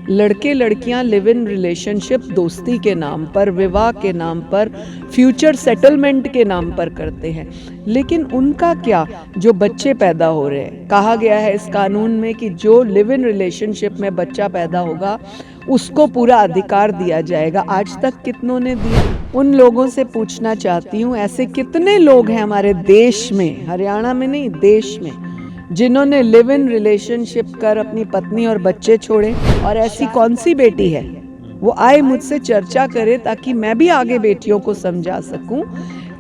लड़के लड़कियां live in relationship दोस्ती के नाम पर, विवाह के नाम पर, फ्यूचर सेटलमेंट के नाम पर करते हैं। लेकिन उनका क्या जो बच्चे पैदा हो रहे हैं, कहा गया है इस कानून में कि जो लिव इन रिलेशनशिप में बच्चा पैदा होगा उसको पूरा अधिकार दिया जाएगा। आज तक कितनों ने दिया? उन लोगों से पूछना चाहती हूँ, ऐसे कितने लोग हैं हमारे देश में, हरियाणा में नहीं देश में, जिन्होंने लिव इन रिलेशनशिप कर अपनी पत्नी और बच्चे छोड़े? और ऐसी कौन सी बेटी है वो आए मुझसे चर्चा करे ताकि मैं भी आगे बेटियों को समझा सकूं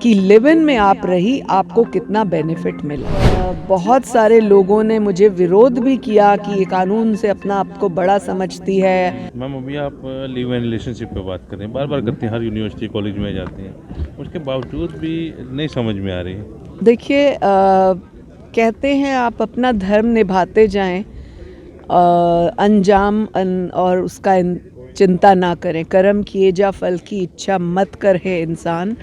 कि लिव इन में आप रही आपको कितना बेनिफिट मिला। बहुत सारे लोगों ने मुझे विरोध भी किया कि ये कानून से अपना आपको बड़ा समझती है। मैम अभी आप लिव इन रिलेशनशिप पे बात कर रहे हैं, बार बार करते हैं, हर यूनिवर्सिटी कॉलेज में जाते हैं, उसके बावजूद भी नहीं समझ में आ रही है। देखिए, कहते हैं आप अपना धर्म निभाते जाएं, अंजाम और उसका चिंता ना करें। कर्म किए जा फल की इच्छा मत कर है इंसान,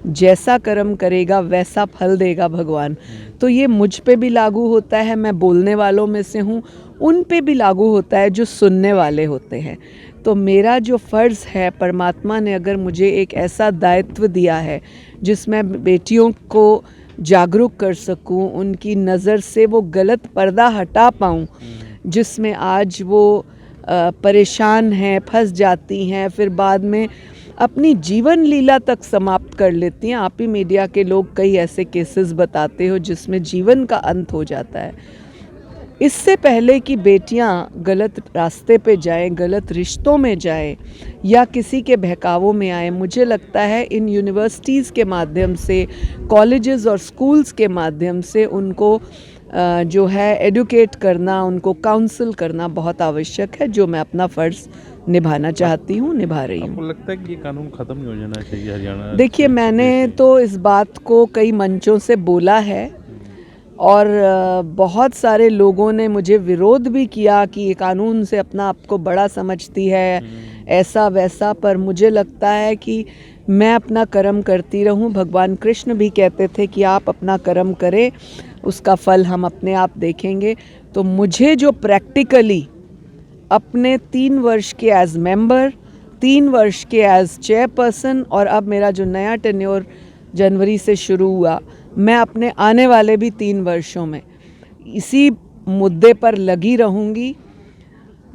जैसा कर्म करेगा वैसा फल देगा भगवान। तो ये मुझ पे भी लागू होता है, मैं बोलने वालों में से हूँ, उन पे भी लागू होता है जो सुनने वाले होते हैं। तो मेरा जो फ़र्ज़ है, परमात्मा ने अगर मुझे एक ऐसा दायित्व दिया है जिसमें बेटियों को जागरूक कर सकूं, उनकी नज़र से वो गलत पर्दा हटा पाऊं जिसमें आज वो परेशान हैं, फंस जाती हैं, फिर बाद में अपनी जीवन लीला तक समाप्त कर लेती हैं। आप ही मीडिया के लोग कई ऐसे केसेस बताते हो जिसमें जीवन का अंत हो जाता है। इससे पहले कि बेटियां गलत रास्ते पे जाएं, गलत रिश्तों में जाएं या किसी के बहकावों में आए, मुझे लगता है इन यूनिवर्सिटीज़ के माध्यम से, कॉलेजेस और स्कूल्स के माध्यम से उनको जो है एडुकेट करना, उनको काउंसिल करना बहुत आवश्यक है, जो मैं अपना फ़र्ज़ निभाना चाहती हूँ, निभा रही हूँ। आपको लगता है कि ये कानून ख़त्म नहीं हो जाना चाहिए हरियाणा? देखिए, मैंने तो इस बात को कई मंचों से बोला है और बहुत सारे लोगों ने मुझे विरोध भी किया कि ये कानून से अपना आपको बड़ा समझती है, ऐसा वैसा। पर मुझे लगता है कि मैं अपना कर्म करती रहूं। भगवान कृष्ण भी कहते थे कि आप अपना कर्म करें, उसका फल हम अपने आप देखेंगे। तो मुझे जो प्रैक्टिकली अपने 3 वर्ष के एज मेंबर, 3 वर्ष के एज चेयरपर्सन और अब मेरा जो नया टेन्योर जनवरी से शुरू हुआ, मैं अपने आने वाले भी 3 वर्षों में इसी मुद्दे पर लगी रहूँगी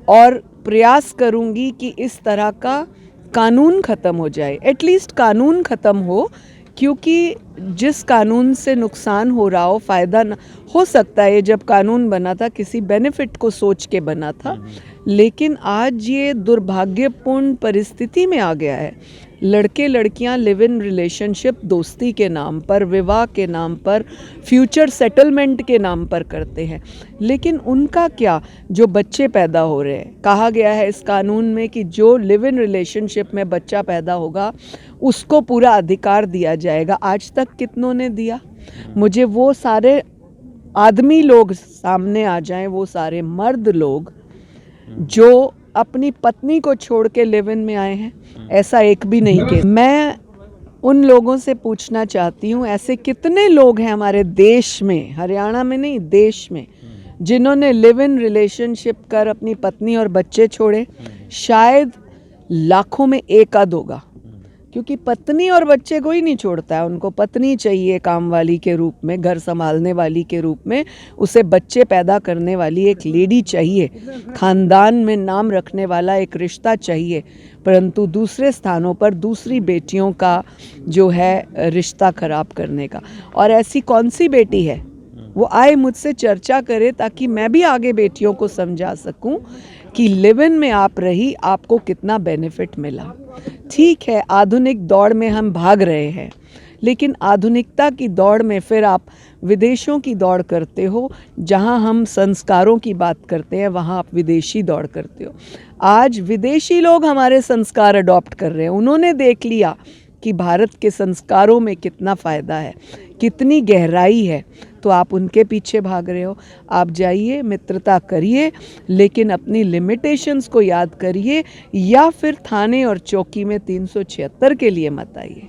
और प्रयास करूँगी कि इस तरह का कानून ख़त्म हो जाए। एटलीस्ट कानून ख़त्म हो, क्योंकि जिस कानून से नुकसान हो रहा हो, फ़ायदा न हो सकता है। जब कानून बना था किसी बेनिफिट को सोच के बना था, लेकिन आज ये दुर्भाग्यपूर्ण परिस्थिति में आ गया है। लड़के लड़कियां लिव इन रिलेशनशिप दोस्ती के नाम पर, विवाह के नाम पर, फ्यूचर सेटलमेंट के नाम पर करते हैं। लेकिन उनका क्या जो बच्चे पैदा हो रहे हैं, कहा गया है इस कानून में कि जो लिव इन रिलेशनशिप में बच्चा पैदा होगा उसको पूरा अधिकार दिया जाएगा। आज तक कितनों ने दिया? मुझे वो सारे आदमी लोग सामने आ जाएं, वो सारे मर्द लोग जो अपनी पत्नी को छोड़ के लिव इन में आए हैं, ऐसा एक भी नहीं किया। मैं उन लोगों से पूछना चाहती हूँ, ऐसे कितने लोग हैं हमारे देश में, हरियाणा में नहीं देश में, जिन्होंने लिव इन रिलेशनशिप कर अपनी पत्नी और बच्चे छोड़े? शायद लाखों में एक आध होगा, क्योंकि पत्नी और बच्चे कोई नहीं छोड़ता है। उनको पत्नी चाहिए काम वाली के रूप में, घर संभालने वाली के रूप में, उसे बच्चे पैदा करने वाली एक लेडी चाहिए, खानदान में नाम रखने वाला एक रिश्ता चाहिए। परंतु दूसरे स्थानों पर दूसरी बेटियों का जो है रिश्ता खराब करने का। और ऐसी कौन सी बेटी है वो आए मुझसे चर्चा करे ताकि मैं भी आगे बेटियों को समझा सकूं कि लिव इन में आप रही आपको कितना बेनिफिट मिला। ठीक है, आधुनिक दौड़ में हम भाग रहे हैं, लेकिन आधुनिकता की दौड़ में फिर आप विदेशों की दौड़ करते हो। जहां हम संस्कारों की बात करते हैं वहां आप विदेशी दौड़ करते हो। आज विदेशी लोग हमारे संस्कार अडॉप्ट कर रहे हैं। उन्होंने देख लिया कि भारत के संस्कारों में कितना फ़ायदा है, कितनी गहराई है, तो आप उनके पीछे भाग रहे हो। आप जाइए, मित्रता करिए, लेकिन अपनी लिमिटेशंस को याद करिए, या फिर थाने और चौकी में 376 के लिए मत आइए।